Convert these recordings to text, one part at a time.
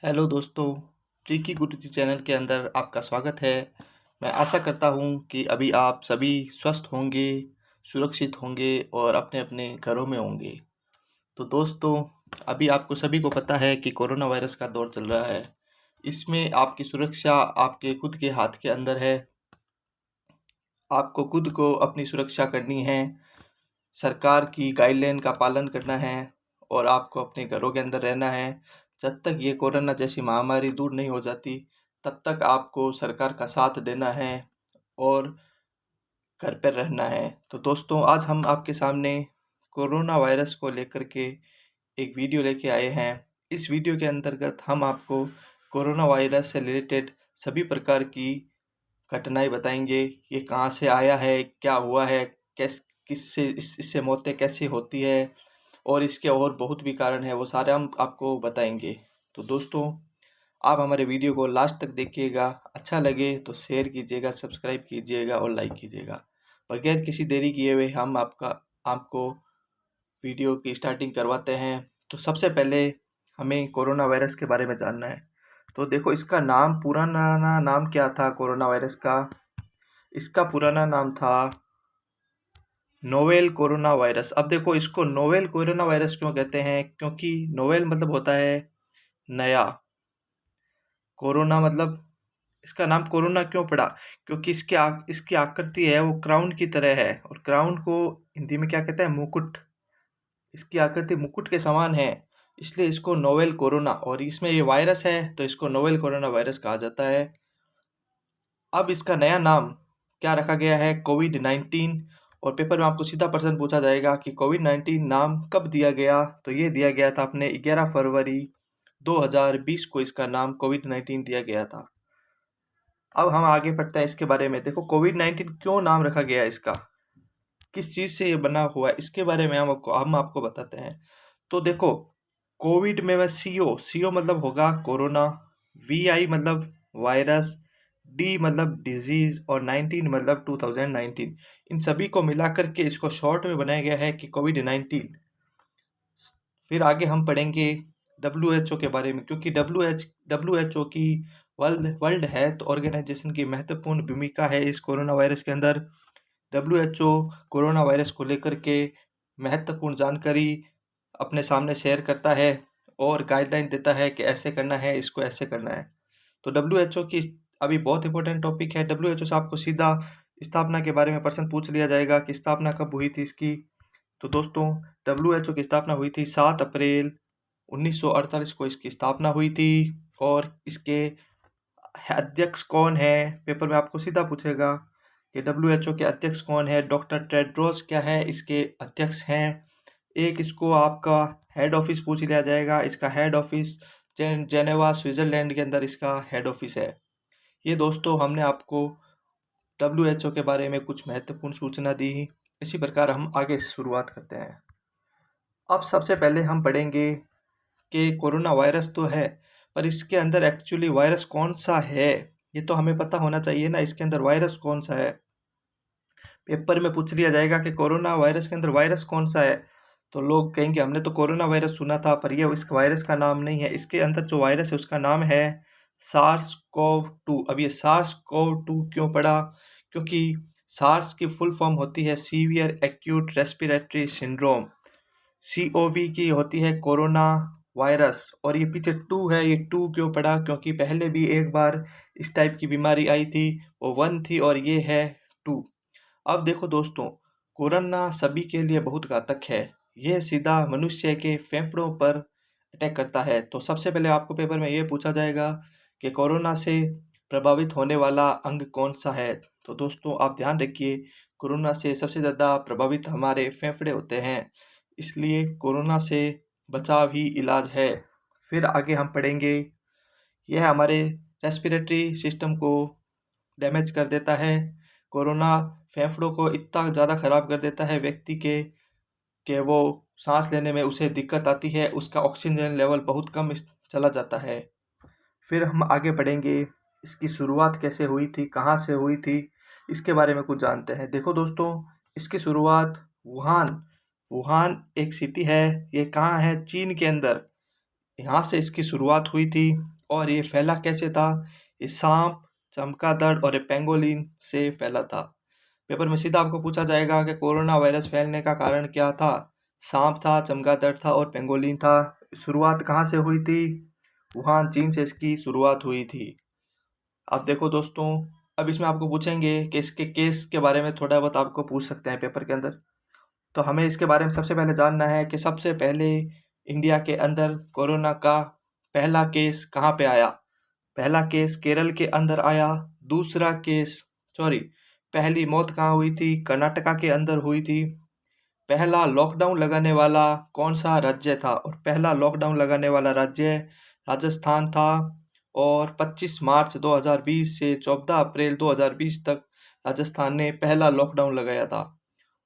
Hello दोस्तों, tricky गुरुजी channel के अंदर आपका स्वागत है। मैं आशा करता हूँ कि अभी आप सभी स्वस्थ होंगे, सुरक्षित होंगे और अपने-अपने घरों में होंगे। तो दोस्तों, अभी आपको सभी को पता है कि कोरोना वायरस का दौर चल रहा है। इसमें आपकी सुरक्षा आपके खुद के हाथ के अंदर है। आपको खुद को अपनी सुरक्षा करनी है, सरकार की गाइडलाइन का पालन करना है और आपको अपने घरों के अंदर रहना है। जब तक ये कोरोना जैसी महामारी दूर नहीं हो जाती, तब तक आपको सरकार का साथ देना है और घर पर रहना है। तो दोस्तों, आज हम आपके सामने कोरोना वायरस को लेकर के एक वीडियो लेके आए हैं। इस वीडियो के अंतर्गत हम आपको कोरोना वायरस से रिलेटेड सभी प्रकार की घटनाएं बताएंगे। ये कहाँ से आया है, क्या हुआ है, किससे इससे मौतें कैसे होती है और इसके और बहुत भी कारण है, वो सारे हम आपको बताएंगे। तो दोस्तों, आप हमारे वीडियो को लास्ट तक देखिएगा। अच्छा लगे तो शेयर कीजिएगा, सब्सक्राइब कीजिएगा और लाइक कीजिएगा। बगैर किसी देरी किए हुए हम आपको वीडियो की स्टार्टिंग करवाते हैं। तो सबसे पहले हमें कोरोना वायरस के बारे में जानना है। तो देखो, इसका नाम पुराना नाम क्या था कोरोना वायरस का? इसका पुराना नाम था नोवेल कोरोना वायरस। अब देखो, इसको नोवेल कोरोना वायरस क्यों कहते हैं? क्योंकि नोवेल मतलब होता है नया, कोरोना मतलब इसका नाम कोरोना क्यों पड़ा? क्योंकि इसकी आकृति है वो क्राउन की तरह है, और क्राउन को हिंदी में क्या कहते हैं? मुकुट। इसकी आकृति मुकुट के समान है, इसलिए इसको नोवेल कोरोना, और इसमें ये वायरस है तो इसको नोवेल कोरोना वायरस कहा जाता है। अब इसका नया नाम क्या रखा गया है? कोविड-19। और पेपर में आपको सीधा प्रश्न पूछा जाएगा कि कोविड-19 नाम कब दिया गया? तो ये दिया गया था अपने 11 फरवरी 2020 को इसका नाम कोविड-19 दिया गया था। अब हम आगे बढ़ते हैं इसके बारे में। देखो, कोविड-19 क्यों नाम रखा गया है इसका, किस चीज़ से ये बना हुआ है, इसके बारे में हम आपको बताते हैं। तो देखो, कोविड में मैं सीओ मतलब होगा कोरोना, वीआई मतलब वायरस, डी मतलब डिजीज और 19 मतलब 2019। इन सभी को मिलाकर के इसको शॉर्ट में बनाया गया है कि कोविड-19। फिर आगे हम पढ़ेंगे WHO के बारे में, क्योंकि WHO की वर्ल्ड हेल्थ ऑर्गेनाइजेशन की महत्वपूर्ण भूमिका है इस कोरोना वायरस के अंदर। WHO कोरोना वायरस को लेकर के महत्वपूर्ण जानकारी अपने सामने शेयर करता है और गाइडलाइन देता है कि ऐसे करना है, इसको ऐसे करना है। तो WHO की अभी बहुत इंपॉर्टेंट टॉपिक है। WHO से आपको सीधा स्थापना के बारे में प्रश्न पूछ लिया जाएगा कि स्थापना कब हुई थी इसकी। तो दोस्तों, WHO की स्थापना हुई थी 7 अप्रैल 1948 को इसकी स्थापना हुई थी। और इसके अध्यक्ष कौन है? पेपर में आपको सीधा पूछेगा कि WHO के अध्यक्ष कौन है? डॉक्टर टेड्रोस क्या है इसके अध्यक्ष हैं। एक इसको आपका हेड ऑफिस पूछ लिया जाएगा। इसका हेड ऑफिस जेनेवा स्विट्जरलैंड के अंदर इसका हेड ऑफिस है। ये दोस्तों, हमने आपको WHO के बारे में कुछ महत्वपूर्ण सूचना दी। इसी प्रकार हम आगे शुरुआत करते हैं। अब सबसे पहले हम पढ़ेंगे कि कोरोना वायरस तो है, पर इसके अंदर एक्चुअली वायरस कौन सा है, ये तो हमें पता होना चाहिए ना। इसके अंदर वायरस कौन सा है? पेपर में पूछ लिया जाएगा कि कोरोना वायरस के अंदर वायरस कौन सा है, तो लोग कहेंगे हमने तो कोरोना वायरस सुना था, पर ये इस वायरस का नाम नहीं है। इसके अंदर जो वायरस है उसका नाम है सार्स कोव 2। अब ये सार्स कोव 2 क्यों पड़ा? क्योंकि सार्स की फुल फॉर्म होती है severe acute respiratory syndrome. COV की होती है कोरोना वायरस, और ये पीछे 2 है। ये 2 क्यों पड़ा? क्योंकि पहले भी एक बार इस टाइप की बीमारी आई थी, वो 1 थी, और ये है 2। अब देखो दोस्तों, कोरोना सभी के लिए बहुत घातक है। यह सीधा मनुष्य के फेफड़ों पर अटैक करता है। तो सबसे पहले आपको पेपर में ये पूछा जाएगा कि कोरोना से प्रभावित होने वाला अंग कौन सा है। तो दोस्तों, आप ध्यान रखिए, कोरोना से सबसे ज़्यादा प्रभावित हमारे फेफड़े होते हैं, इसलिए कोरोना से बचाव ही इलाज है। फिर आगे हम पढ़ेंगे, यह हमारे रेस्पिरेटरी सिस्टम को डैमेज कर देता है। कोरोना फेफड़ों को इतना ज़्यादा ख़राब कर देता है व्यक्ति के कि वो सांस लेने में उसे दिक्कत आती है, उसका ऑक्सीजन लेवल बहुत कम चला जाता है। फिर हम आगे बढ़ेंगे, इसकी शुरुआत कैसे हुई थी, कहाँ से हुई थी, इसके बारे में कुछ जानते हैं। देखो दोस्तों, इसकी शुरुआत वुहान वुहान एक सिटी है, ये कहाँ है? चीन के अंदर। यहाँ से इसकी शुरुआत हुई थी। और ये फैला कैसे था? ये सांप, चमगादड़ और ये पेंगोलिन से फैला था। पेपर में सीधा आपको पूछा जाएगा कि कोरोना वायरस फैलने का कारण क्या था? सांप था, चमगादड़ था और पेंगोलिन था। शुरुआत कहाँ से हुई थी? वुहान, चीन से इसकी शुरुआत हुई थी। अब देखो दोस्तों, अब इसमें आपको पूछेंगे कि इसके केस के बारे में थोड़ा बहुत आपको पूछ सकते हैं पेपर के अंदर। तो हमें इसके बारे में सबसे पहले जानना है कि सबसे पहले इंडिया के अंदर कोरोना का पहला केस कहाँ पे आया। पहला केस केरल के अंदर आया। दूसरा केस, सॉरी, पहली मौत कहाँ हुई थी? कर्नाटका के अंदर हुई थी। पहला लॉकडाउन लगाने वाला कौन सा राज्य था? और पहला लॉकडाउन लगाने वाला राज्य राजस्थान था। और 25 मार्च 2020 से 14 अप्रैल 2020 तक राजस्थान ने पहला लॉकडाउन लगाया था।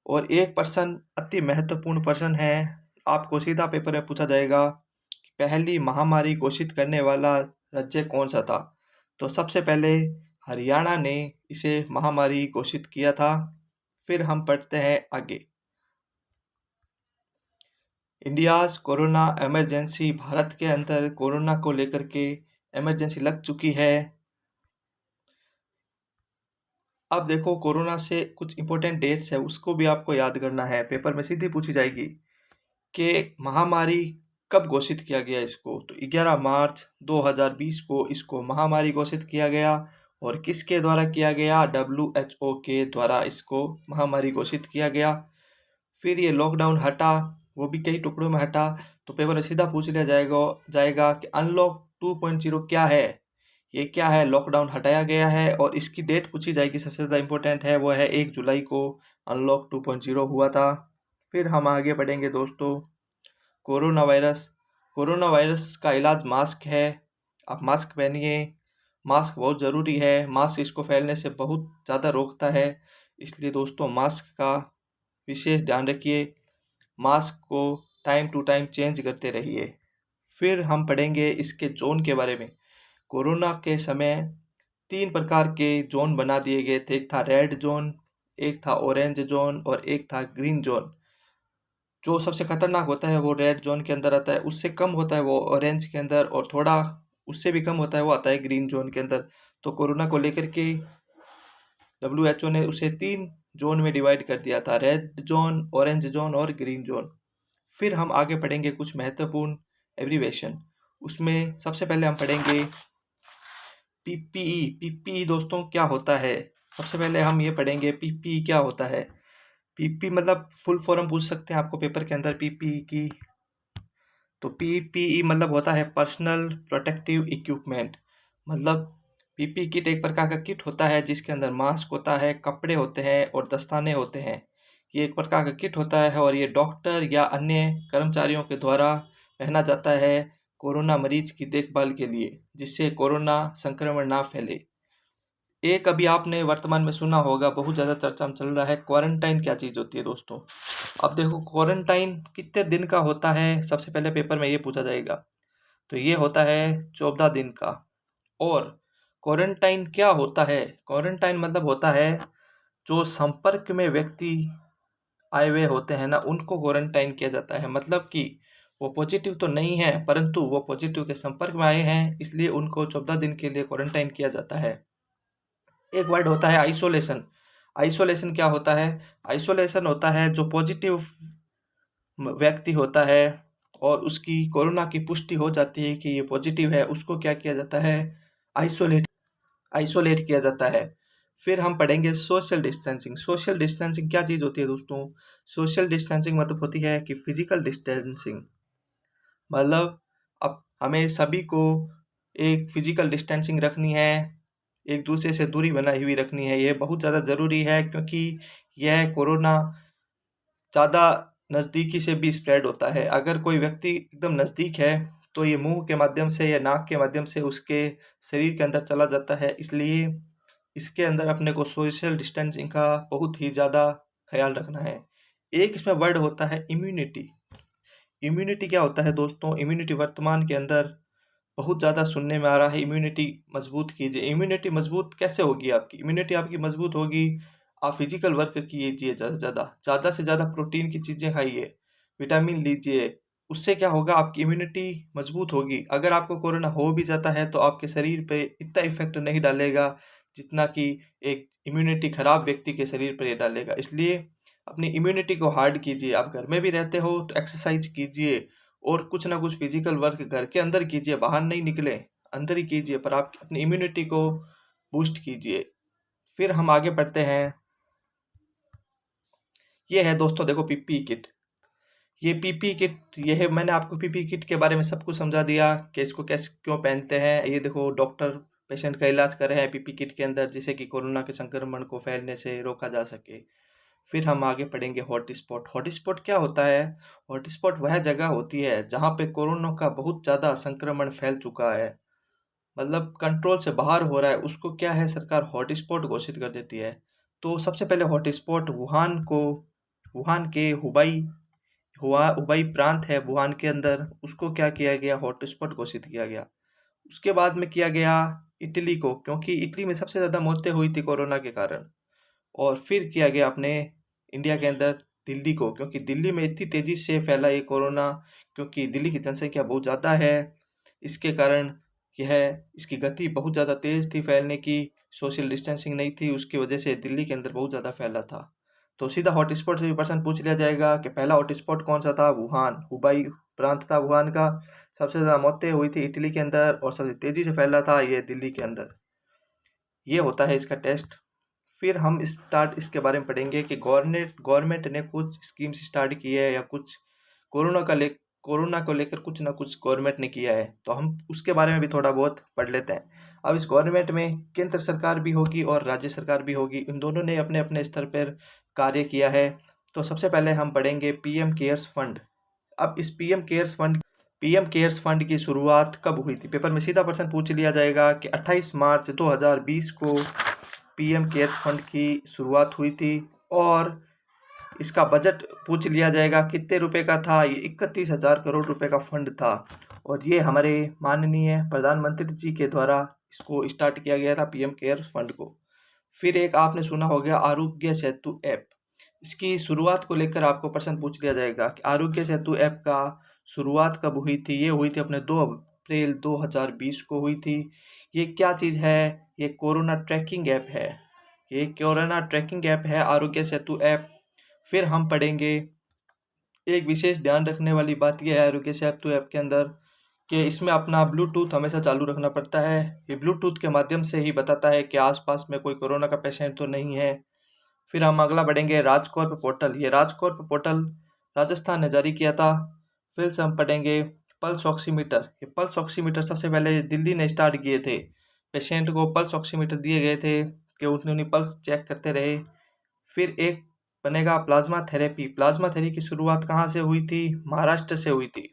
और एक प्रश्न, अति महत्वपूर्ण प्रश्न है, आपको सीधा पेपर में पूछा जाएगा कि पहली महामारी घोषित करने वाला राज्य कौन सा था? तो सबसे पहले हरियाणा ने इसे महामारी घोषित किया था। फिर हम पढ़ते हैं आगे। इंडियाज कोरोना इमरजेंसी, भारत के अंदर कोरोना को लेकर के इमरजेंसी लग चुकी है। अब देखो, कोरोना से कुछ इंपॉर्टेंट डेट्स है, उसको भी आपको याद करना है, पेपर में सीधी पूछी जाएगी कि महामारी कब घोषित किया गया इसको। तो 11 मार्च 2020 को इसको महामारी घोषित किया गया। और किसके द्वारा किया गया? WHO के द्वारा इसको महामारी घोषित किया गया। फिर ये लॉकडाउन हटा, वो भी कई टुकड़ों में हटा। तो पेपर में सीधा पूछ लिया जाएगा कि अनलॉक 2.0 क्या है? ये क्या है? लॉकडाउन हटाया गया है और इसकी डेट पूछी जाएगी, सबसे ज़्यादा इंपॉर्टेंट है, वो है 1 जुलाई को अनलॉक 2.0 हुआ था। फिर हम आगे बढ़ेंगे दोस्तों। कोरोना वायरस, कोरोना वायरस का इलाज मास्क है। आप मास्क पहनिए, मास्क बहुत ज़रूरी है। मास्क इसको फैलने से बहुत ज़्यादा रोकता है, इसलिए दोस्तों मास्क का विशेष ध्यान रखिए। मास्क को टाइम टू टाइम चेंज करते रहिए। फिर हम पढ़ेंगे इसके जोन के बारे में। कोरोना के समय 3 प्रकार के जोन बना दिए गए थे। एक था रेड जोन, एक था ऑरेंज जोन और एक था ग्रीन जोन। जो सबसे खतरनाक होता है वो रेड जोन के अंदर आता है, उससे कम होता है वो ऑरेंज के अंदर, और थोड़ा उससे भी कम होता है वो आता है ग्रीन जोन के अंदर। तो कोरोना को लेकर के WHO ने उसे 3 जोन में डिवाइड कर दिया था, रेड जोन, ऑरेंज जोन और ग्रीन जोन। फिर हम आगे पढ़ेंगे कुछ महत्वपूर्ण एब्रीवेशन। उसमें सबसे पहले हम पढ़ेंगे PPE। PPE दोस्तों क्या होता है? सबसे पहले हम ये पढ़ेंगे PPE क्या होता है। PPE मतलब फुल फॉर्म पूछ सकते हैं आपको पेपर के अंदर PPE की। तो PPE मतलब होता है पर्सनल प्रोटेक्टिव इक्विपमेंट। मतलब PPE किट एक प्रकार का किट होता है जिसके अंदर मास्क होता है, कपड़े होते हैं और दस्ताने होते हैं। ये एक प्रकार का किट होता है और ये डॉक्टर या अन्य कर्मचारियों के द्वारा पहना जाता है कोरोना मरीज की देखभाल के लिए, जिससे कोरोना संक्रमण ना फैले। एक अभी आपने वर्तमान में सुना होगा, बहुत ज़्यादा चर्चा में चल रहा है, क्वारंटाइन क्या चीज़ होती है दोस्तों। अब देखो, क्वारंटाइन कितने दिन का होता है, सबसे पहले पेपर में ये पूछा जाएगा। तो ये होता है 14 दिन का। और क्वारंटाइन क्या होता है? क्वारंटाइन मतलब होता है जो संपर्क में व्यक्ति आए हुए होते हैं ना, उनको क्वारंटाइन किया जाता है। मतलब कि वो पॉजिटिव तो नहीं है, परंतु वो पॉजिटिव के संपर्क में आए हैं, इसलिए उनको 14 दिन के लिए क्वारंटाइन किया जाता है। एक वर्ड होता है आइसोलेशन। आइसोलेशन क्या होता है? आइसोलेशन होता है जो पॉजिटिव व्यक्ति होता है और उसकी कोरोना की पुष्टि हो जाती है कि ये पॉजिटिव है, उसको क्या किया जाता है? आइसोलेट आइसोलेट किया जाता है। फिर हम पढ़ेंगे सोशल डिस्टेंसिंग। सोशल डिस्टेंसिंग क्या चीज़ होती है दोस्तों? सोशल डिस्टेंसिंग मतलब होती है कि फिजिकल डिस्टेंसिंग। मतलब अब हमें सभी को एक फिजिकल डिस्टेंसिंग रखनी है, एक दूसरे से दूरी बनाई हुई रखनी है। ये बहुत ज़्यादा ज़रूरी है क्योंकि यह कोरोना ज़्यादा नज़दीकी से भी स्प्रेड होता है। अगर कोई व्यक्ति एकदम नज़दीक है तो ये मुंह के माध्यम से या नाक के माध्यम से उसके शरीर के अंदर चला जाता है, इसलिए इसके अंदर अपने को सोशल डिस्टेंसिंग का बहुत ही ज़्यादा ख्याल रखना है। एक इसमें वर्ड होता है इम्यूनिटी। इम्यूनिटी क्या होता है दोस्तों? इम्यूनिटी वर्तमान के अंदर बहुत ज़्यादा सुनने में आ रहा है, इम्यूनिटी मजबूत कीजिए। इम्यूनिटी मजबूत कैसे होगी आपकी? इम्यूनिटी आपकी मजबूत होगी, आप फिजिकल वर्क कीजिए, ज़्यादा से ज़्यादा, ज़्यादा से ज़्यादा प्रोटीन की चीज़ें खाइए, विटामिन लीजिए, उससे क्या होगा, आपकी इम्यूनिटी मजबूत होगी। अगर आपको कोरोना हो भी जाता है तो आपके शरीर पे इतना इफेक्ट नहीं डालेगा जितना कि एक इम्यूनिटी खराब व्यक्ति के शरीर पर ये डालेगा। इसलिए अपनी इम्यूनिटी को हार्ड कीजिए। आप घर में भी रहते हो तो एक्सरसाइज कीजिए और कुछ ना कुछ फिजिकल वर्क घर के अंदर कीजिए, बाहर नहीं निकले, अंदर ही कीजिए, पर आप अपनी इम्यूनिटी को बूस्ट कीजिए। फिर हम आगे बढ़ते हैं। ये है दोस्तों, देखो पीपी किट। ये पीपी किट, ये है, मैंने आपको पीपी किट के बारे में सब कुछ समझा दिया कि इसको कैसे क्यों पहनते हैं। ये देखो, डॉक्टर पेशेंट का इलाज कर रहे हैं पीपी किट के अंदर, जिससे कि कोरोना के संक्रमण को फैलने से रोका जा सके। फिर हम आगे पढ़ेंगे हॉटस्पॉट। हॉटस्पॉट क्या होता है? हॉटस्पॉट वह जगह होती है जहाँ पे कोरोना का बहुत ज़्यादा संक्रमण फैल चुका है, मतलब कंट्रोल से बाहर हो रहा है, उसको क्या है, सरकार हॉटस्पॉट घोषित कर देती है। तो सबसे पहले हॉटस्पॉट वुहान के हुबई प्रांत है, वुहान के अंदर, उसको क्या किया गया, हॉटस्पॉट घोषित किया गया। उसके बाद में किया गया इटली को, क्योंकि इटली में सबसे ज़्यादा मौतें हुई थी कोरोना के कारण। और फिर किया गया अपने इंडिया के अंदर दिल्ली को, क्योंकि दिल्ली में इतनी तेज़ी से फैला ये कोरोना, क्योंकि दिल्ली की जनसंख्या बहुत ज़्यादा है। इसके कारण यह इसकी गति बहुत ज़्यादा तेज़ थी फैलने की, सोशल डिस्टेंसिंग नहीं थी, उसकी वजह से दिल्ली के अंदर बहुत ज़्यादा फैला था। तो सीधा हॉटस्पॉट से भी प्रश्न पूछ लिया जाएगा कि पहला हॉटस्पॉट कौन सा था? वुहान, हुबई प्रांत था वुहान का। सबसे ज़्यादा मौतें हुई थी इटली के अंदर और सबसे तेज़ी से फैला था ये दिल्ली के अंदर। ये होता है इसका टेस्ट। फिर हम इसके बारे में पढ़ेंगे कि गवर्नमेंट ने कुछ स्कीम्स स्टार्ट की है, या कुछ कोरोना को लेकर कुछ ना कुछ गवर्नमेंट ने किया है, तो हम उसके बारे में भी थोड़ा बहुत पढ़ लेते हैं। अब इस गवर्नमेंट में केंद्र सरकार भी होगी और राज्य सरकार भी होगी, इन दोनों ने अपने अपने स्तर पर कार्य किया है। तो सबसे पहले हम पढ़ेंगे पीएम केयर्स फंड। अब इस पीएम केयर्स फंड की शुरुआत कब हुई थी? पेपर में सीधा प्रश्न पूछ लिया जाएगा कि 28 मार्च 2020 को पीएम केयर्स फंड की शुरुआत हुई थी। और इसका बजट पूछ लिया जाएगा कितने रुपए का था? ये 31,000 करोड़ रुपए का फंड था। और ये हमारे माननीय प्रधानमंत्री जी के द्वारा इसको स्टार्ट किया गया था, पीएम केयर्स फंड को। फिर एक आपने सुना होगा आरोग्य सेतु ऐप। इसकी शुरुआत को लेकर आपको प्रश्न पूछ लिया जाएगा कि आरोग्य सेतु ऐप का शुरुआत कब हुई थी? ये हुई थी अपने 2 अप्रैल 2020 को हुई थी। ये क्या चीज़ है? ये कोरोना ट्रैकिंग ऐप है। ये कोरोना ट्रैकिंग ऐप है, आरोग्य सेतु ऐप। फिर हम पढ़ेंगे, एक विशेष ध्यान रखने वाली बात यह है आरोग्य सेतु ऐप के अंदर कि इसमें अपना ब्लूटूथ हमेशा चालू रखना पड़ता है। ये ब्लूटूथ के माध्यम से ही बताता है कि आसपास में कोई कोरोना का पेशेंट तो नहीं है। फिर हम अगला बढ़ेंगे, राजकॉर्प पोर्टल। ये राजकॉर्प पोर्टल राजस्थान ने जारी किया था। फिर से हम पढ़ेंगे पल्स ऑक्सीमीटर। ये पल्स ऑक्सीमीटर सबसे पहले दिल्ली ने स्टार्ट किए थे। पेशेंट को पल्स ऑक्सीमीटर दिए गए थे कि उन्हें पल्स चेक करते रहे। फिर एक बनेगा प्लाज्मा थेरेपी। प्लाज्मा थेरेपी की शुरुआत कहाँ से हुई थी? महाराष्ट्र से हुई थी।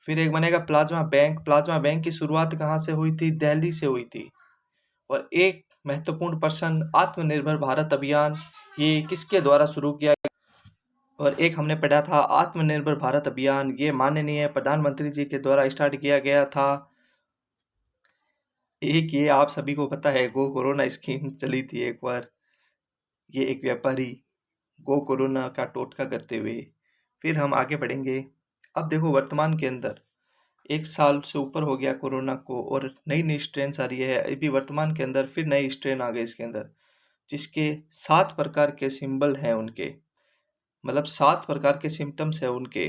फिर एक बनेगा प्लाज्मा बैंक। प्लाज्मा बैंक की शुरुआत कहाँ से हुई थी? दिल्ली से हुई थी। और एक महत्वपूर्ण प्रश्न, आत्मनिर्भर भारत अभियान, ये किसके द्वारा शुरू किया गया? और एक हमने पढ़ा था आत्मनिर्भर भारत अभियान, ये माननीय प्रधानमंत्री जी के द्वारा स्टार्ट किया गया था। एक ये आप सभी को पता है, गो कोरोना स्कीम चली थी एक बार। ये एक व्यापारी गो कोरोना का टोटका करते हुए। फिर हम आगे बढ़ेंगे। अब देखो, वर्तमान के अंदर 1 साल से ऊपर हो गया कोरोना को और नई नई स्ट्रेन आ रही है। अभी वर्तमान के अंदर फिर नई स्ट्रेन आ गई इसके अंदर, जिसके 7 प्रकार के सिंबल हैं उनके, मतलब 7 प्रकार के सिम्टम्स हैं उनके।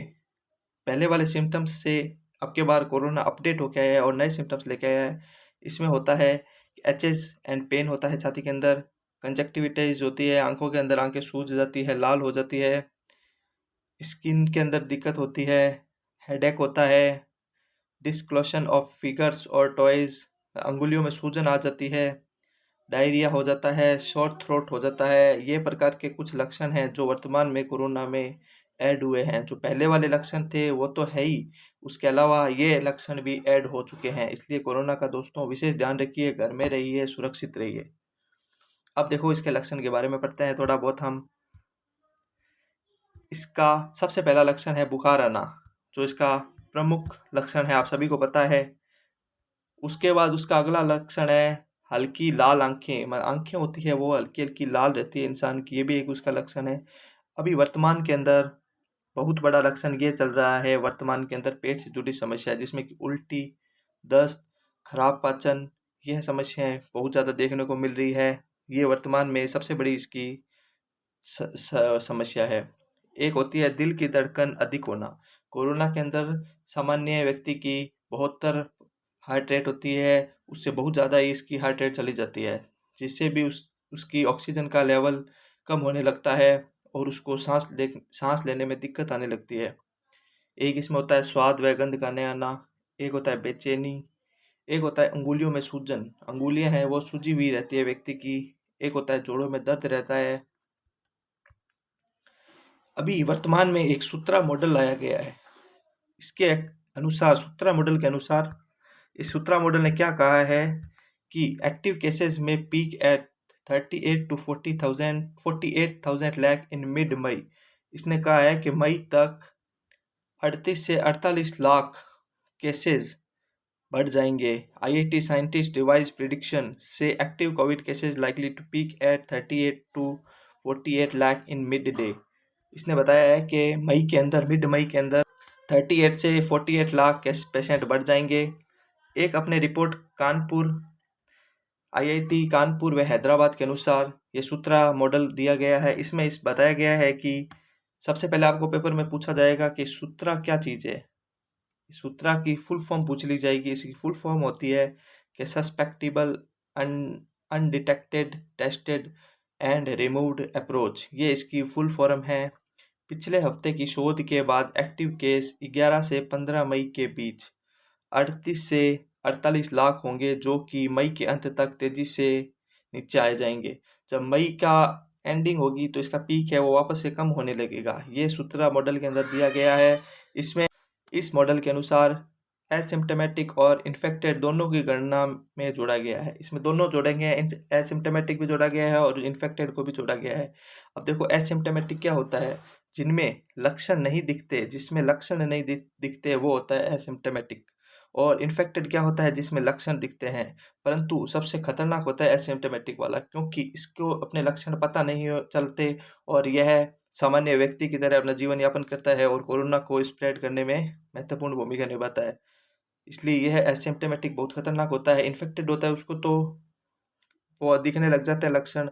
पहले वाले सिम्टम्स से अब के बार कोरोना अपडेट होके आया है और नए सिम्टम्स लेके आया है। इसमें होता है एचेस एंड पेन होता है छाती के अंदर, कंजक्टिविटीज होती है, आंखों के अंदर आंखें सूज जाती है, लाल हो जाती है, स्किन के अंदर दिक्कत होती है, हेडेक होता है, डिस्क्लोशन ऑफ फिगर्स और टॉयज, अंगुलियों में सूजन आ जाती है, डायरिया हो जाता है, शॉर्ट थ्रोट हो जाता है। ये प्रकार के कुछ लक्षण हैं जो वर्तमान में कोरोना में ऐड हुए हैं। जो पहले वाले लक्षण थे वो तो है ही, उसके अलावा ये लक्षण भी ऐड हो चुके हैं। इसलिए कोरोना का दोस्तों विशेष ध्यान रखिए, घर में रहिए, सुरक्षित रहिए। अब देखो, इसके लक्षण के बारे में पढ़ते हैं थोड़ा बहुत हम। इसका सबसे पहला लक्षण है बुखार आना, जो इसका प्रमुख लक्षण है, आप सभी को पता है। उसके बाद उसका अगला लक्षण है हल्की लाल आंखें, आंखें होती है वो हल्की हल्की लाल रहती है इंसान की, ये भी एक उसका लक्षण है। अभी वर्तमान के अंदर बहुत बड़ा लक्षण ये चल रहा है वर्तमान के अंदर पेट से जुड़ी समस्या है, जिसमें कि उल्टी, दस्त, खराब पाचन, यह समस्याएं बहुत ज़्यादा देखने को मिल रही है। ये वर्तमान में सबसे बड़ी इसकी समस्या है। एक होती है दिल की धड़कन अधिक होना। कोरोना के अंदर सामान्य व्यक्ति की 72 हार्ट रेट होती है, उससे बहुत ज़्यादा ही इसकी हार्ट रेट चली जाती है, जिससे भी उसकी ऑक्सीजन का लेवल कम होने लगता है और उसको सांस लेने में दिक्कत आने लगती है। एक इसमें होता है स्वाद व गंध का न आना, एक होता है बेचैनी, एक होता है अंगुलियों में सूजन, अंगुलियां हैं वो सूजी हुई रहती है व्यक्ति की, एक होता है जोड़ों में दर्द रहता है। अभी वर्तमान में एक सूत्रा मॉडल लाया गया है। इसके अनुसार, सूत्रा मॉडल के अनुसार, इस सूत्रा मॉडल ने क्या कहा है कि एक्टिव केसेस में peak at 38 to 48,000 lakh in mid May. इसने कहा है कि मई तक 38 से 48 लाख केसेस बढ़ जाएंगे। आईआईटी साइंटिस्ट डिवाइस प्रिडिक्शन से active Covid cases likely to peak at 38 to 48 lakh in mid day. इसने बताया है कि मिड मई के अंदर 38 से 48 लाख पेशेंट बढ़ जाएंगे। एक अपने रिपोर्ट आईआईटी कानपुर व हैदराबाद के अनुसार ये सूत्रा मॉडल दिया गया है। इसमें बताया गया है कि सबसे पहले आपको पेपर में पूछा जाएगा कि सूत्रा क्या चीज़ है। सूत्रा की फुल फॉर्म पूछ ली जाएगी। इसकी फुल फॉर्म होती है कि susceptible undetected tested and removed approach. ये इसकी फुल फॉर्म है। पिछले हफ्ते की शोध के बाद एक्टिव केस 11 से 15 मई के बीच 38 से 48 लाख होंगे, जो कि मई के अंत तक तेजी से नीचे आ जाएंगे। जब मई का एंडिंग होगी तो इसका पीक है वो वापस से कम होने लगेगा। ये सूत्रा मॉडल के अंदर दिया गया है। इसमें इस मॉडल के अनुसार एसिम्टोमेटिक और इन्फेक्टेड दोनों की गणना में जोड़ा गया है। इसमें दोनों जोड़े गए हैं, एसिम्टोमेटिक भी जोड़ा गया है और इन्फेक्टेड को भी जोड़ा गया है। अब देखो एसिम्टोमेटिक क्या होता है, जिसमें लक्षण नहीं दिखते वो होता है एसिम्टोमेटिक। और इन्फेक्टेड क्या होता है, जिसमें लक्षण दिखते हैं, परंतु सबसे खतरनाक होता है एसिम्टोमेटिक वाला, क्योंकि इसको अपने लक्षण पता नहीं चलते और यह सामान्य व्यक्ति की तरह अपना जीवन यापन करता है और कोरोना को स्प्रेड करने में महत्वपूर्ण भूमिका निभाता है। इसलिए यह एसिम्प्टोमेटिक बहुत खतरनाक होता है। इन्फेक्टेड होता है उसको तो वो दिखने लग जाते हैं लक्षण,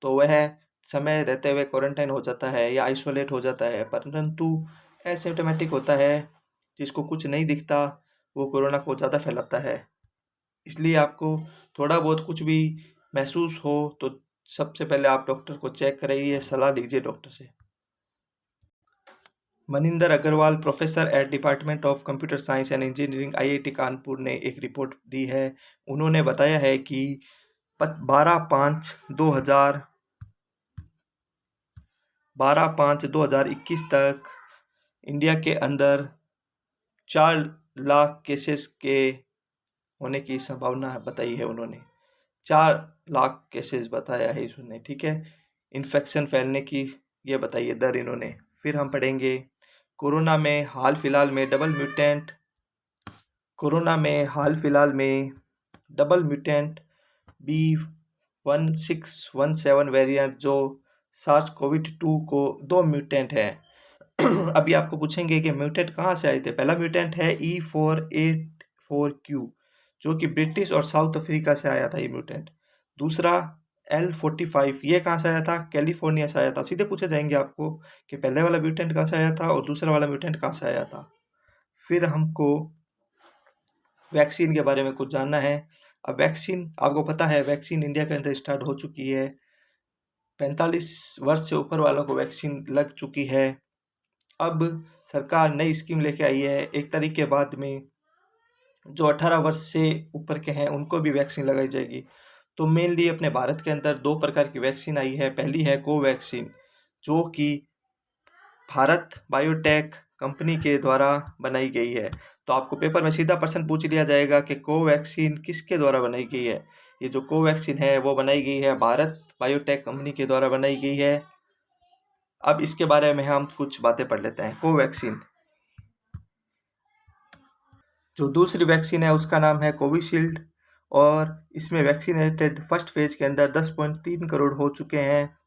तो वह समय रहते हुए क्वारंटाइन हो जाता है या आइसोलेट हो जाता है। परंतु एसिम्प्टोमेटिक होता है जिसको कुछ नहीं दिखता, वो कोरोना को ज़्यादा फैलाता है। इसलिए आपको थोड़ा बहुत कुछ भी महसूस हो तो सबसे पहले आप डॉक्टर को चेक कराइए, सलाह लीजिए डॉक्टर से। Maninder Agarwal, professor at department of computer science and engineering, IIT Kanpur ने एक रिपोर्ट दी है। उन्होंने बताया है कि 12/5/2021 तक इंडिया के अंदर 4 लाख केसेस के होने की संभावना बताई है। उन्होंने 4 लाख केसेस बताया है इसने, ठीक है। इन्फेक्शन फैलने की ये बताइए दर इन्होंने। फिर हम पढ़ेंगे कोरोना में हाल फिलहाल में डबल म्यूटेंट B1617 वेरिएंट जो सार्स कोविड 2 को 2 म्यूटेंट है। अभी आपको पूछेंगे कि म्यूटेंट कहाँ से आए थे। पहला म्यूटेंट है E484Q जो कि ब्रिटिश और साउथ अफ्रीका से आया था ये म्यूटेंट। दूसरा L45, ये कहाँ से आया था, कैलिफोर्निया से आया था। सीधे पूछे जाएंगे आपको कि पहले वाला म्यूटेंट कहाँ से आया था और दूसरा वाला म्यूटेंट कहाँ से आया था। फिर हमको वैक्सीन के बारे में कुछ जानना है। अब वैक्सीन आपको पता है, वैक्सीन इंडिया के अंदर स्टार्ट हो चुकी है। 45 वर्ष से ऊपर वालों को वैक्सीन लग चुकी है। अब सरकार नई स्कीम लेके आई है, 1 तारीख के बाद में जो 18 वर्ष से ऊपर के हैं उनको भी वैक्सीन लगाई जाएगी। तो मेनली अपने भारत के अंदर 2 प्रकार की वैक्सीन आई है। पहली है कोवैक्सीन जो कि भारत बायोटेक कंपनी के द्वारा बनाई गई है। तो आपको पेपर में सीधा प्रश्न पूछ लिया जाएगा कि कोवैक्सीन किसके द्वारा बनाई गई है। ये जो कोवैक्सीन है वो बनाई गई है भारत बायोटेक कंपनी के द्वारा बनाई गई है। अब इसके बारे में हम कुछ बातें पढ़ लेते हैं। कोवैक्सीन, जो दूसरी वैक्सीन है उसका नाम है कोविशील्ड और इसमें वैक्सीनेटेड फर्स्ट फेज के अंदर 10.3 करोड़ हो चुके हैं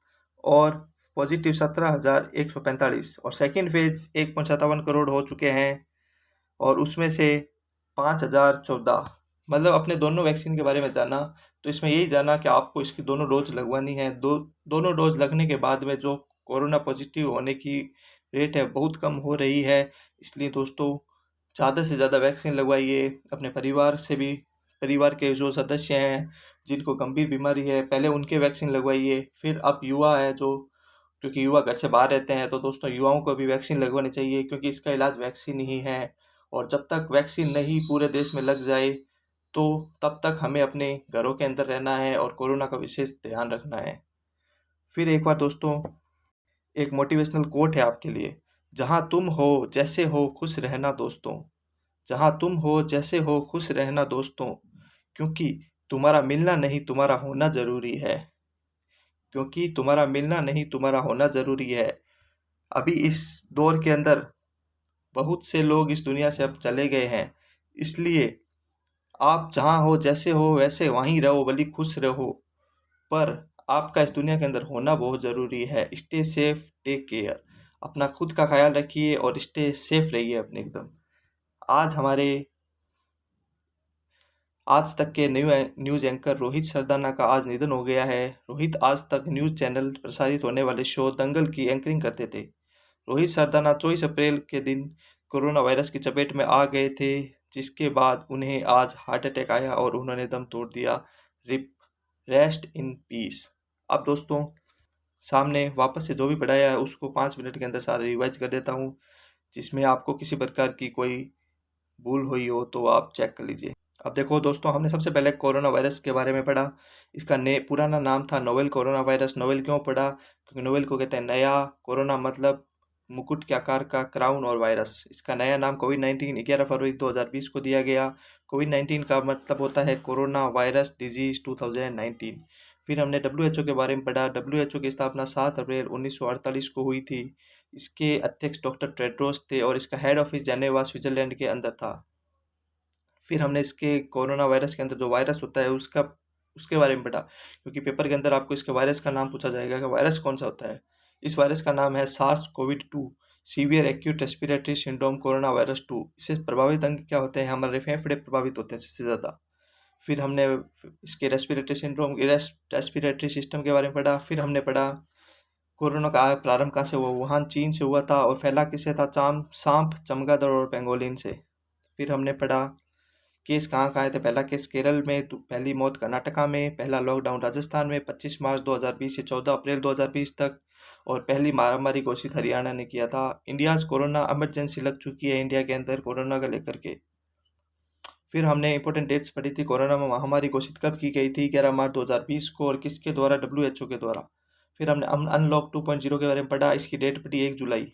और पॉजिटिव 17,145 और सेकेंड फेज 1.57 करोड़ हो चुके हैं और उसमें से 5,014। मतलब अपने दोनों वैक्सीन के बारे में जाना, तो इसमें यही जाना कि आपको इसकी दोनों डोज लगवानी है। दोनों डोज लगने के बाद में जो कोरोना पॉजिटिव होने की रेट है बहुत कम हो रही है। इसलिए दोस्तों ज़्यादा से ज़्यादा वैक्सीन लगवाइए। अपने परिवार से भी, परिवार के जो सदस्य हैं जिनको गंभीर बीमारी है पहले उनके वैक्सीन लगवाइए। फिर आप युवा है जो, क्योंकि युवा घर से बाहर रहते हैं, तो दोस्तों युवाओं को भी वैक्सीन लगवानी चाहिए क्योंकि इसका इलाज वैक्सीन ही है। और जब तक वैक्सीन नहीं पूरे देश में लग जाए तो तब तक हमें अपने घरों के अंदर रहना है और कोरोना का विशेष ध्यान रखना है। फिर एक बार दोस्तों एक मोटिवेशनल कोट है आपके लिए। जहाँ तुम हो जैसे हो खुश रहना दोस्तों, जहाँ तुम हो जैसे हो खुश रहना दोस्तों, क्योंकि तुम्हारा मिलना नहीं तुम्हारा होना जरूरी है, क्योंकि तुम्हारा मिलना नहीं तुम्हारा होना जरूरी है। अभी इस दौर के अंदर बहुत से लोग इस दुनिया से अब चले गए हैं, इसलिए आप जहाँ हो जैसे हो वैसे वहीं रहो, भली खुश रहो, पर आपका इस दुनिया के अंदर होना बहुत ज़रूरी है। स्टे सेफ, टेक केयर, अपना खुद का ख्याल रखिए और स्टे सेफ रहिए अपने एकदम। आज हमारे आज तक के न्यूज़ एंकर रोहित सरदाना का आज निधन हो गया है। रोहित आज तक न्यूज़ चैनल प्रसारित होने वाले शो दंगल की एंकरिंग करते थे। रोहित सरदाना 24 अप्रैल के दिन कोरोना वायरस की चपेट में आ गए थे, जिसके बाद उन्हें आज हार्ट अटैक आया और उन्होंने दम तोड़ दिया। RIP, rest in peace. अब दोस्तों सामने वापस से जो भी पढ़ाया है उसको 5 मिनट के अंदर सारा रिवाइज कर देता हूँ, जिसमें आपको किसी प्रकार की कोई भूल हुई हो तो आप चेक कर लीजिए। अब देखो दोस्तों, हमने सबसे पहले कोरोना वायरस के बारे में पढ़ा। इसका पुराना नाम था नोवेल कोरोना वायरस। नोवेल क्यों पढ़ा? क्योंकि नोवेल को कहते हैं नया, कोरोना मतलब मुकुट के आकार का क्राउन, और वायरस इसका नया नाम कोविड-19 11 फरवरी 2020 को दिया गया। कोविड-19 का मतलब होता है कोरोना वायरस डिजीज 2019। फिर हमने डब्ल्यू के बारे में पढ़ा। डब्ल्यू की स्थापना 7 अप्रैल 1948 को हुई थी। इसके अध्यक्ष डॉक्टर टेड्रोस थे और इसका हेड ऑफिस जेनेवा स्विट्जरलैंड के अंदर था। फिर हमने इसके कोरोना वायरस के अंदर जो वायरस होता है उसके बारे में पढ़ा, क्योंकि पेपर के अंदर आपको इसके वायरस का नाम पूछा जाएगा कि वायरस कौन सा होता है। इस वायरस का नाम है SARS Covid 2, severe acute respiratory syndrome corona virus 2। इससे प्रभावित अंग क्या होते हैं? हमारे फेफड़े प्रभावित होते हैं सबसे ज़्यादा। फिर हमने इसके रेस्पिरेटरी सिंड्रोम, रेस्पिरेटरी सिस्टम के बारे में पढ़ा। फिर हमने पढ़ा कोरोना का प्रारंभ कहाँ से हुआ। वुहान चीन से हुआ था और फैला किससे था? सांप, चमगादड़ और पेंगोलिन से। फिर हमने पढ़ा केस कहाँ कहाँ आए थे। पहला केस केरल में, पहली मौत कर्नाटका में, पहला लॉकडाउन राजस्थान में 25 मार्च 2020 से 14 अप्रैल 2020 तक, और पहली महामारी घोषित हरियाणा ने किया था। इंडिया कोरोना इमरजेंसी लग चुकी है इंडिया के अंदर कोरोना को लेकर के। फिर हमने इंपॉर्टेंट डेट्स पढ़ी थी। कोरोना में महामारी घोषित कब की गई थी? 11 मार्च 2020 को, और किसके द्वारा? डब्ल्यू के द्वारा। फिर हमने अनलॉक 2.0 के बारे में पढ़ा। इसकी डेट पड़ी 1 जुलाई।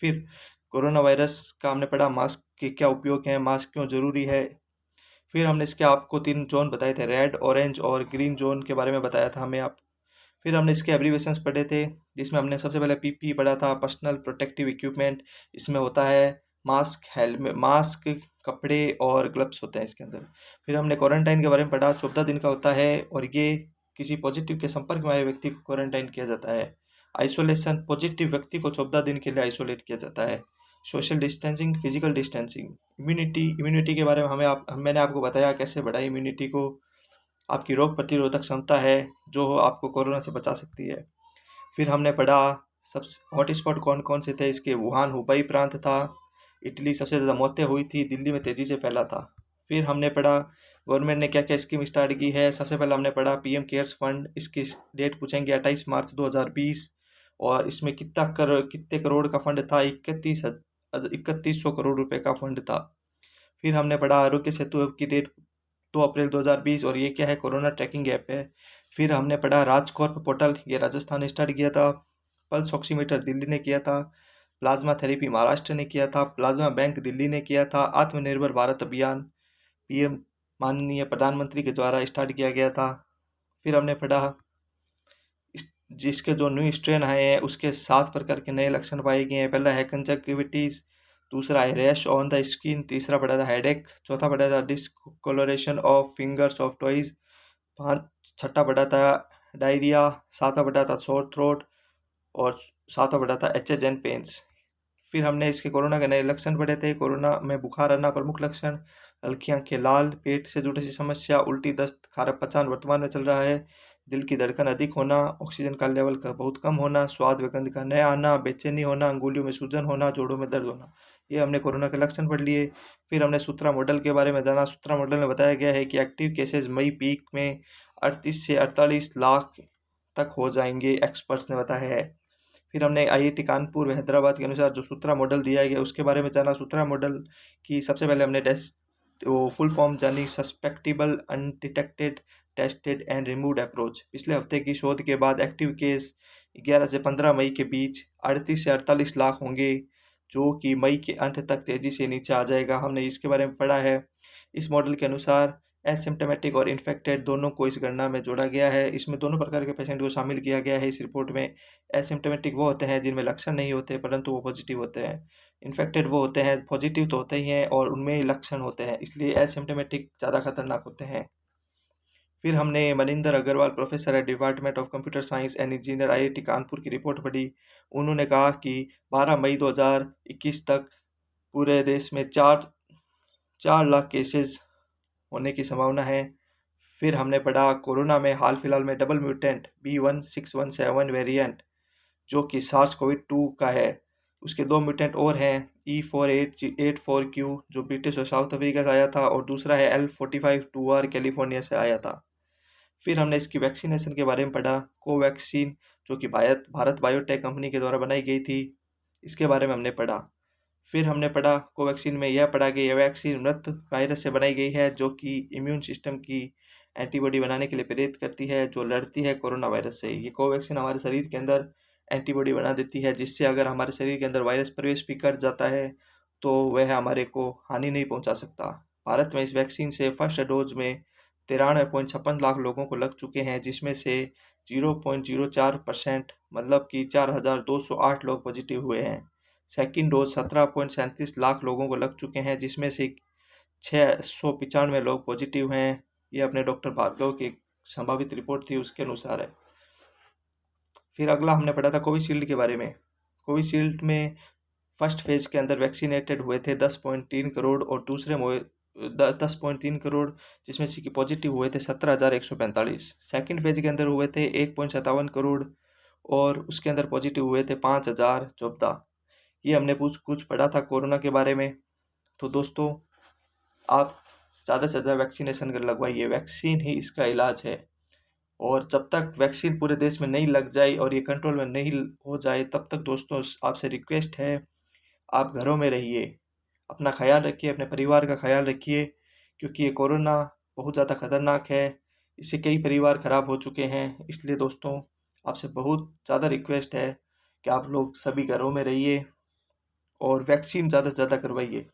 फिर कोरोना वायरस का हमने पढ़ा, मास्क के क्या उपयोग हैं, मास्क क्यों जरूरी है। फिर हमने इसके आपको 3 जोन बताए थे, रेड, ऑरेंज और ग्रीन जोन के बारे में बताया था हमें आप। फिर हमने इसके एब्रीवेशंस पढ़े थे, जिसमें हमने सबसे पहले पीपी पढ़ा था, पर्सनल प्रोटेक्टिव इक्विपमेंट। इसमें होता है मास्क, हेलमेट, मास्क, कपड़े और ग्लव्स होते हैं इसके अंदर। फिर हमने क्वारंटाइन के बारे में पढ़ा, 14 दिन का होता है और ये किसी पॉजिटिव के संपर्क में आए व्यक्ति को क्वारंटाइन किया जाता है। आइसोलेशन, पॉजिटिव व्यक्ति को 14 दिन के लिए आइसोलेट किया जाता है। Social distancing, physical distancing. Immunity के बारे में मैंने आपको बताया कैसे बढ़ाई इम्यूनिटी को। आपकी रोग प्रतिरोधक क्षमता है जो आपको कोरोना से बचा सकती है। फिर हमने पढ़ा सबसे हॉटस्पॉट कौन कौन से थे इसके। वुहान हुबई प्रांत था, इटली सबसे ज़्यादा मौतें हुई थी, दिल्ली में तेज़ी से फैला था। फिर हमने पढ़ा गवर्नमेंट ने क्या क्या स्कीम स्टार्ट की है। सबसे पहले हमने पढ़ा पीएम केयर्स फंड। इसकी डेट पूछेंगे 28 मार्च 2020, और इसमें कितने करोड़ का फंड था? 3100 करोड़ रुपए का फंड था। फिर हमने पढ़ा आरोग्य सेतु ऐप की डेट 2 अप्रैल 2020, और ये क्या है? कोरोना ट्रैकिंग ऐप है। फिर हमने पढ़ा राजकॉर्प पोर्टल, ये राजस्थान ने स्टार्ट किया था। पल्स ऑक्सीमीटर दिल्ली ने किया था। प्लाज्मा थेरेपी महाराष्ट्र ने किया था। प्लाज्मा बैंक दिल्ली ने किया था। आत्मनिर्भर भारत अभियान पीएम माननीय प्रधानमंत्री के द्वारा स्टार्ट किया गया था। फिर हमने पढ़ा जिसके जो न्यू स्ट्रेन आए हैं उसके 7 प्रकार के नए लक्षण पाए गए हैं। पहला है कंजक्टिविटीज, दूसरा है रैश ऑन द स्किन, तीसरा पढ़ा था हेडेक, चौथा पढ़ा था डिस्कोलोरेशन ऑफ फिंगर्स ऑफ टॉयज, पाँच छठा पढ़ा था डायरिया, सातवां पढ़ा था सोर थ्रोट, और सातवां पढ़ा था एचएज एंड पेन्स। फिर हमने इसके कोरोना के नए लक्षण पढ़े थे। कोरोना में बुखार आना प्रमुख लक्षण, हल्की आंखें, लाल, पेट से जुड़ी सी समस्या, उल्टी, दस्त, खारा पचान वर्तमान में चल रहा है, दिल की धड़कन अधिक होना, ऑक्सीजन का लेवल का बहुत कम होना, स्वाद व गंध का न आना, बेचैनी होना, अंगुलियों में सूजन होना, जोड़ों में दर्द होना। ये हमने कोरोना के लक्षण पढ़ लिए। फिर हमने सूत्रा मॉडल के बारे में जाना। सूत्रा मॉडल में बताया गया है कि एक्टिव केसेस मई पीक में 38 से 48 लाख तक हो जाएंगे, एक्सपर्ट्स ने बताया है। फिर हमने आईआईटी कानपुर व हैदराबाद के अनुसार जो सूत्रा मॉडल दिया गया उसके बारे में जाना। सूत्रा मॉडल की सबसे पहले हमने वो फुल फॉर्म जानी, susceptible undetected tested and removed approach. पिछले हफ्ते की शोध के बाद एक्टिव केस 11 से 15 मई के बीच 38 से 48 लाख होंगे, जो कि मई के अंत तक तेजी से नीचे आ जाएगा। हमने इसके बारे में पढ़ा है। इस मॉडल के अनुसार एसिम्टोमेटिक और इन्फेक्टेड दोनों को इस गणना में जोड़ा गया है। इसमें दोनों प्रकार के पेशेंट को शामिल किया गया है। इस रिपोर्ट में एसिम्टोमेटिक वो होते हैं जिनमें लक्षण नहीं होते परंतु वो पॉजिटिव होते हैं। इन्फेक्टेड वो होते हैं, पॉजिटिव तो होते ही हैं और उनमें लक्षण होते हैं, इसलिए एसिम्टोमेटिक ज़्यादा खतरनाक होते हैं। फिर हमने मनिंदर अग्रवाल, प्रोफेसर है department of computer science and engineer, IIT Kanpur की रिपोर्ट पढ़ी। उन्होंने कहा कि 12 मई 2021 तक पूरे देश में 4 लाख केसेस होने की संभावना है। फिर हमने पढ़ा कोरोना में हाल फिलहाल में डबल म्यूटेंट B1617 वेरिएंट जो कि सार्स कोविड 2 का है, उसके 2 म्यूटेंट और हैं, E4884Q जो ब्रिटिश और साउथ अफ्रीका से आया था और दूसरा है L45-2R कैलिफोर्निया से आया था। फिर हमने इसकी वैक्सीनेशन के बारे में पढ़ा। कोवैक्सीन जो कि भारत बायोटेक कंपनी के द्वारा बनाई गई थी, इसके बारे में हमने पढ़ा। फिर हमने पढ़ा कोवैक्सीन में यह पढ़ा कि यह वैक्सीन मृत वायरस से बनाई गई है जो कि इम्यून सिस्टम की एंटीबॉडी बनाने के लिए प्रेरित करती है, जो लड़ती है कोरोना वायरस से। ये कोवैक्सीन हमारे शरीर के अंदर एंटीबॉडी बना देती है, जिससे अगर हमारे शरीर के अंदर वायरस प्रवेश भी कर जाता है तो वह हमारे को हानि नहीं पहुंचा सकता। भारत में इस वैक्सीन से फर्स्ट डोज में 93.56 लाख लोगों को लग चुके हैं, जिसमें से 0.04% मतलब कि 4,208 लोग पॉजिटिव हुए हैं। सेकेंड डोज 17.37 लाख लोगों को लग चुके हैं, जिसमें से 695 लोग पॉजिटिव हैं। ये अपने डॉक्टर भार्गव की संभावित रिपोर्ट थी, उसके अनुसार है। फिर अगला हमने पढ़ा था कोविशील्ड के बारे में। कोविशील्ड में फर्स्ट फेज के अंदर वैक्सीनेटेड हुए थे 10.3 करोड़ और दूसरे 10.3 करोड़, जिसमें से कि पॉजिटिव हुए थे 17,145। सेकेंड फेज के अंदर हुए थे 1.57 करोड़ और उसके अंदर पॉजिटिव हुए थे 5,014। ये हमने कुछ पढ़ा था कोरोना के बारे में। तो दोस्तों, आप ज़्यादा से ज़्यादा वैक्सीनेशन कर लगवाइए, वैक्सीन ही इसका इलाज है। और जब तक वैक्सीन पूरे देश में नहीं लग जाए और ये कंट्रोल में नहीं हो जाए, तब तक दोस्तों आपसे रिक्वेस्ट है, आप घरों में रहिए, अपना ख्याल रखिए, अपने परिवार का ख्याल रखिए, क्योंकि ये कोरोना बहुत ज़्यादा खतरनाक है। इससे कई परिवार ख़राब हो चुके हैं। इसलिए दोस्तों, आपसे बहुत ज़्यादा रिक्वेस्ट है कि आप लोग सभी घरों में रहिए और वैक्सीन ज़्यादा से ज़्यादा करवाइए।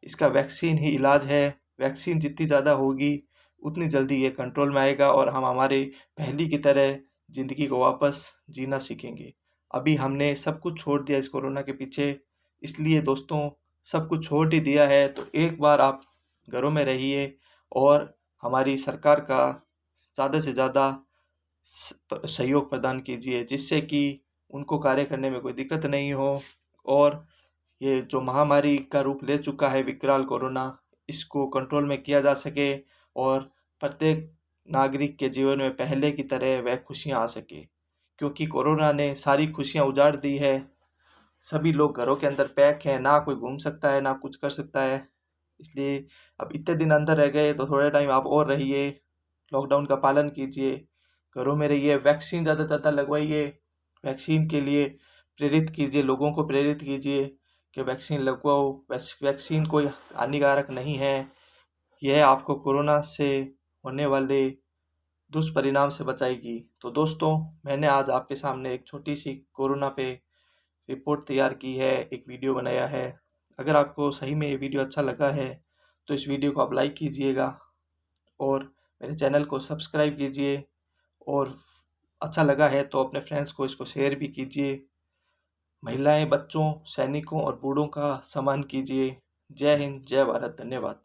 इसका वैक्सीन ही इलाज है। वैक्सीन जितनी ज़्यादा होगी उतनी जल्दी ये कंट्रोल में आएगा और हम हमारे पहले की तरह ज़िंदगी को वापस जीना सीखेंगे। अभी हमने सब कुछ छोड़ दिया इस कोरोना के पीछे, इसलिए दोस्तों, सब कुछ छोड़ ही दिया है तो एक बार आप घरों में रहिए और हमारी सरकार का ज़्यादा से ज़्यादा सहयोग प्रदान कीजिए, जिससे कि उनको कार्य करने में कोई दिक्कत नहीं हो और ये जो महामारी का रूप ले चुका है विकराल कोरोना, इसको कंट्रोल में किया जा सके और प्रत्येक नागरिक के जीवन में पहले की तरह वह खुशियाँ आ सके, क्योंकि कोरोना ने सारी खुशियाँ उजाड़ दी है। सभी लोग घरों के अंदर पैक हैं, ना कोई घूम सकता है ना कुछ कर सकता है। इसलिए अब इतने दिन अंदर रह गए तो थोड़ा टाइम आप और रहिए, लॉकडाउन का पालन कीजिए, घरों में रहिए, वैक्सीन ज़्यादा से ज़्यादा लगवाइए, वैक्सीन के लिए प्रेरित कीजिए, लोगों को प्रेरित कीजिए कि वैक्सीन लगवाओ। वैक्सीन कोई हानिकारक नहीं है, यह आपको कोरोना से होने वाले दुष्परिणाम से बचाएगी। तो दोस्तों, मैंने आज आपके सामने एक छोटी सी कोरोना पे रिपोर्ट तैयार की है, एक वीडियो बनाया है। अगर आपको सही में ये वीडियो अच्छा लगा है तो इस वीडियो को आप लाइक कीजिएगा और मेरे चैनल को सब्सक्राइब कीजिए और अच्छा लगा है तो अपने फ्रेंड्स को इसको शेयर भी कीजिए। महिलाएं, बच्चों, सैनिकों और बूढ़ों का सम्मान कीजिए। जय हिंद, जय भारत, धन्यवाद।